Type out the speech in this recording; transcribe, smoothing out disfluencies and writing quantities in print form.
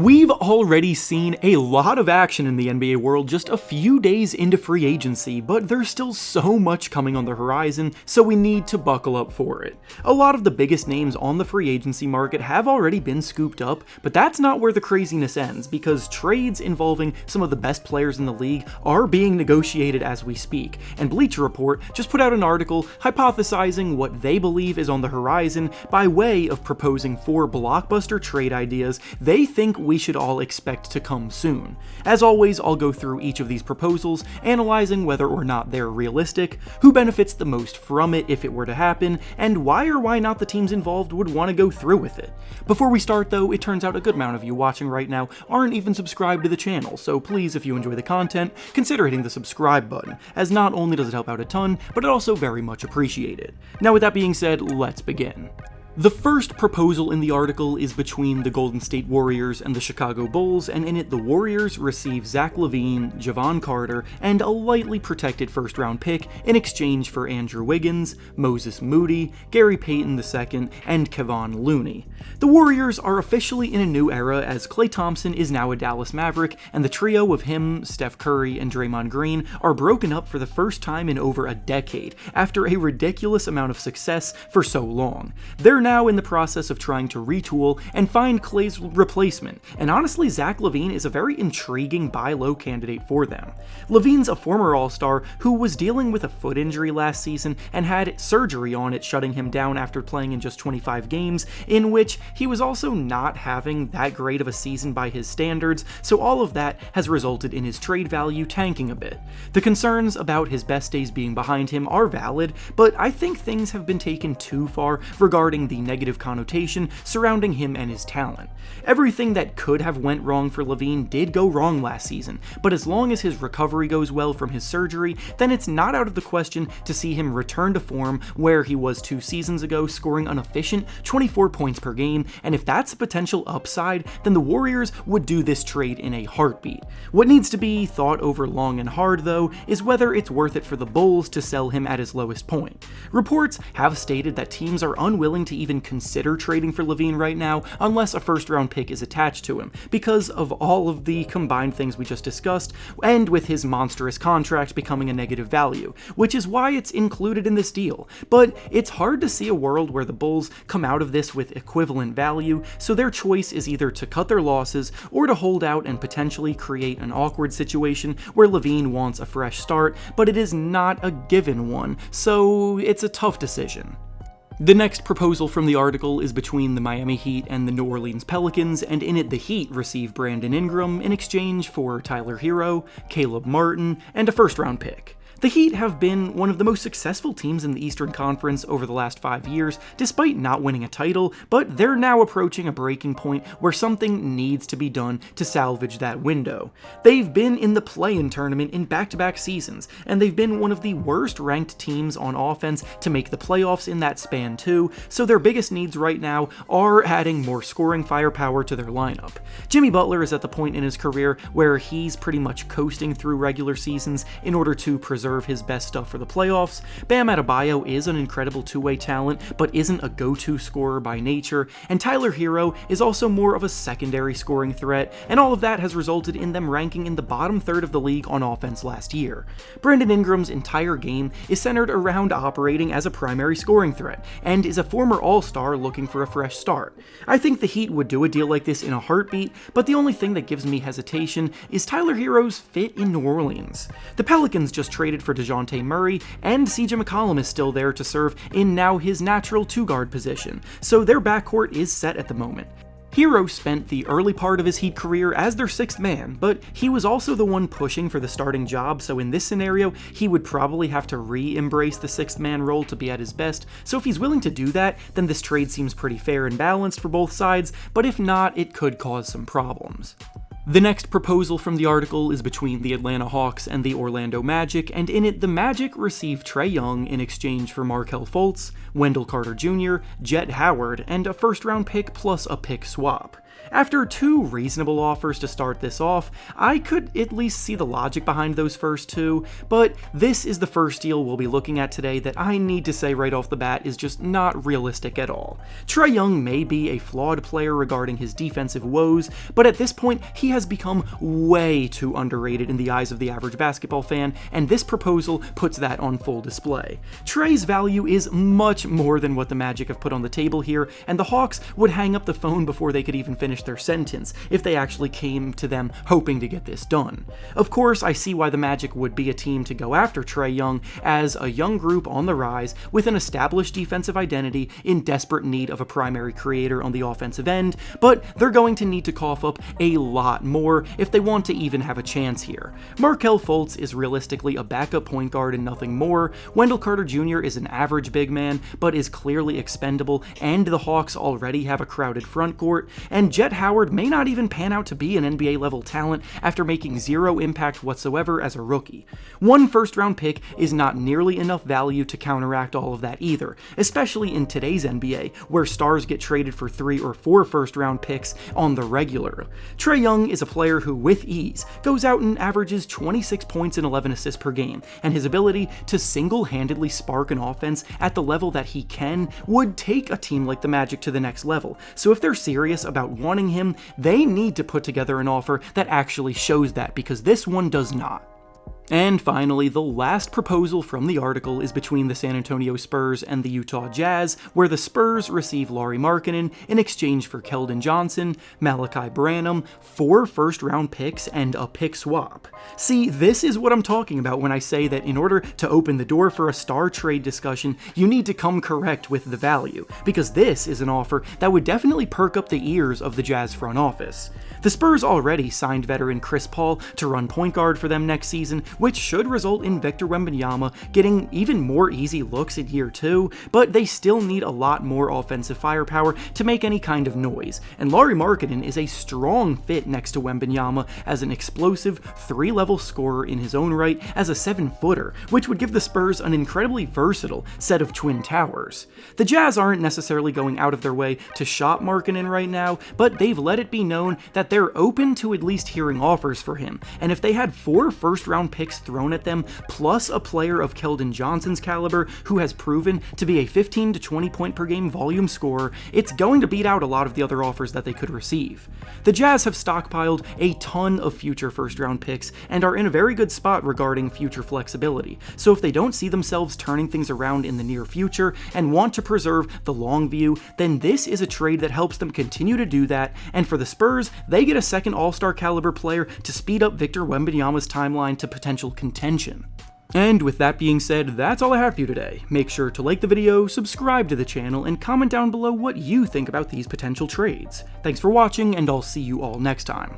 We've already seen a lot of action in the NBA world just a few days into free agency, but there's still so much coming on the horizon, so we need to buckle up for it. A lot of the biggest names on the free agency market have already been scooped up, but that's not where the craziness ends, because trades involving some of the best players in the league are being negotiated as we speak, and Bleacher Report just put out an article hypothesizing what they believe is on the horizon by way of proposing 4 blockbuster trade ideas they think we should all expect to come soon. As always, I'll go through each of these proposals, analyzing whether or not they're realistic, who benefits the most from it if it were to happen, and why or why not the teams involved would want to go through with it. Before we start though, it turns out a good amount of you watching right now aren't even subscribed to the channel, so please, if you enjoy the content, consider hitting the subscribe button, as not only does it help out a ton, but it also very much appreciated. Now with that being said, let's begin. The first proposal in the article is between the Golden State Warriors and the Chicago Bulls, and in it the Warriors receive Zach LaVine, Javon Carter, and a lightly protected first-round pick in exchange for Andrew Wiggins, Moses Moody, Gary Payton II, and Kevon Looney. The Warriors are officially in a new era as Klay Thompson is now a Dallas Maverick, and the trio of him, Steph Curry, and Draymond Green are broken up for the first time in over a decade, after a ridiculous amount of success for so long. They're now in the process of trying to retool and find Klay's replacement, and honestly Zach LaVine is a very intriguing buy low candidate for them. LaVine's a former All-Star who was dealing with a foot injury last season and had surgery on it, shutting him down after playing in just 25 games, in which he was also not having that great of a season by his standards, so all of that has resulted in his trade value tanking a bit. The concerns about his best days being behind him are valid, but I think things have been taken too far regarding the negative connotation surrounding him and his talent. Everything that could have went wrong for LaVine did go wrong last season, but as long as his recovery goes well from his surgery, then it's not out of the question to see him return to form where he was 2 seasons ago, scoring an efficient 24 points per game, and if that's a potential upside, then the Warriors would do this trade in a heartbeat. What needs to be thought over long and hard, though, is whether it's worth it for the Bulls to sell him at his lowest point. Reports have stated that teams are unwilling to even consider trading for LaVine right now unless a first-round pick is attached to him, because of all of the combined things we just discussed, and with his monstrous contract becoming a negative value, which is why it's included in this deal. But it's hard to see a world where the Bulls come out of this with equivalent value, so their choice is either to cut their losses or to hold out and potentially create an awkward situation where LaVine wants a fresh start, but it is not a given one, so it's a tough decision. The next proposal from the article is between the Miami Heat and the New Orleans Pelicans, and in it the Heat receive Brandon Ingram in exchange for Tyler Hero, Caleb Martin, and a first-round pick. The Heat have been one of the most successful teams in the Eastern Conference over the last 5 years, despite not winning a title, but they're now approaching a breaking point where something needs to be done to salvage that window. They've been in the play-in tournament in back-to-back seasons, and they've been one of the worst-ranked teams on offense to make the playoffs in that span too, so their biggest needs right now are adding more scoring firepower to their lineup. Jimmy Butler is at the point in his career where he's pretty much coasting through regular seasons in order to preserve his best stuff for the playoffs. Bam Adebayo is an incredible two-way talent, but isn't a go-to scorer by nature, and Tyler Hero is also more of a secondary scoring threat, and all of that has resulted in them ranking in the bottom third of the league on offense last year. Brandon Ingram's entire game is centered around operating as a primary scoring threat, and is a former All-Star looking for a fresh start. I think the Heat would do a deal like this in a heartbeat, but the only thing that gives me hesitation is Tyler Hero's fit in New Orleans. The Pelicans just traded for DeJounte Murray, and CJ McCollum is still there to serve in now his natural two-guard position, so their backcourt is set at the moment. Hero spent the early part of his Heat career as their 6th man, but he was also the one pushing for the starting job, so in this scenario, he would probably have to re-embrace the 6th man role to be at his best, so if he's willing to do that, then this trade seems pretty fair and balanced for both sides, but if not, it could cause some problems. The next proposal from the article is between the Atlanta Hawks and the Orlando Magic, and in it the Magic receive Trae Young in exchange for Markelle Fultz, Wendell Carter Jr., Jet Howard, and a first-round pick plus a pick swap. After 2 reasonable offers to start this off, I could at least see the logic behind those first 2, but this is the first deal we'll be looking at today that I need to say right off the bat is just not realistic at all. Trae Young may be a flawed player regarding his defensive woes, but at this point he has become way too underrated in the eyes of the average basketball fan, and this proposal puts that on full display. Trae's value is much more than what the Magic have put on the table here, and the Hawks would hang up the phone before they could even finish their sentence if they actually came to them hoping to get this done. Of course, I see why the Magic would be a team to go after Trae Young as a young group on the rise with an established defensive identity in desperate need of a primary creator on the offensive end, but they're going to need to cough up a lot more if they want to even have a chance here. Markelle Fultz is realistically a backup point guard and nothing more, Wendell Carter Jr. is an average big man, but is clearly expendable, and the Hawks already have a crowded front court, and Jet Howard may not even pan out to be an NBA level talent after making zero impact whatsoever as a rookie. 1 first-round pick is not nearly enough value to counteract all of that either, especially in today's NBA, where stars get traded for 3 or 4 first-round picks on the regular. Trae Young is a player who, with ease, goes out and averages 26 points and 11 assists per game, and his ability to single-handedly spark an offense at the level that he can would take a team like the Magic to the next level. So if they're serious about wanting him, they need to put together an offer that actually shows that, because this one does not. And finally, the last proposal from the article is between the San Antonio Spurs and the Utah Jazz, where the Spurs receive Lauri Markkanen in exchange for Keldon Johnson, Malachi Branham, 4 first-round picks, and a pick swap. See, this is what I'm talking about when I say that in order to open the door for a star trade discussion, you need to come correct with the value, because this is an offer that would definitely perk up the ears of the Jazz front office. The Spurs already signed veteran Chris Paul to run point guard for them next season, which should result in Victor Wembanyama getting even more easy looks in year 2, but they still need a lot more offensive firepower to make any kind of noise, and Lauri Markkanen is a strong fit next to Wembanyama as an explosive 3-level scorer in his own right as a 7-footer, which would give the Spurs an incredibly versatile set of twin towers. The Jazz aren't necessarily going out of their way to shop Markkanen right now, but they've let it be known that they're open to at least hearing offers for him, and if they had 4 first-round picks thrown at them, plus a player of Keldon Johnson's caliber who has proven to be a 15 to 20 point per game volume scorer, it's going to beat out a lot of the other offers that they could receive. The Jazz have stockpiled a ton of future first-round picks and are in a very good spot regarding future flexibility, so if they don't see themselves turning things around in the near future and want to preserve the long view, then this is a trade that helps them continue to do that, and for the Spurs, they get a second all-star caliber player to speed up Victor Wembanyama's timeline to potential contention. And with that being said, that's all I have for you today. Make sure to like the video, subscribe to the channel, and comment down below what you think about these potential trades. Thanks for watching, and I'll see you all next time.